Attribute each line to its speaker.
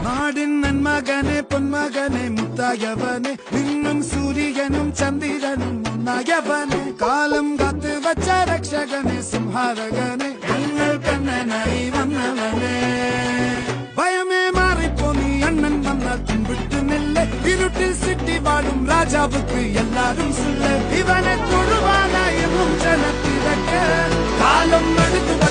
Speaker 1: നാടിൻ നന്മകനെ പൊന്മകനെ മുത്തായവനെ നിന്നും സൂര്യനും ചന്ദ്രനും ഒന്നായവനെ കാലം കാത്ത് വച്ച രക്ഷകനെ സംഹാരകനെ ഞങ്ങൾ കണ്ണനായി വന്നവനെ ഭയമേ മാറിപ്പോ നീ അണ്ണൻ വന്നാൽ തുമ്പിട്ടുന്നില്ല ഇരുട്ടിൽ സിറ്റി വാടും രാജാവുക്ക് എല്ലാരും സുല്ല ഇവനെ തൊഴുവാനായും ജനത്തിരക്ക് കാലം എടുത്തു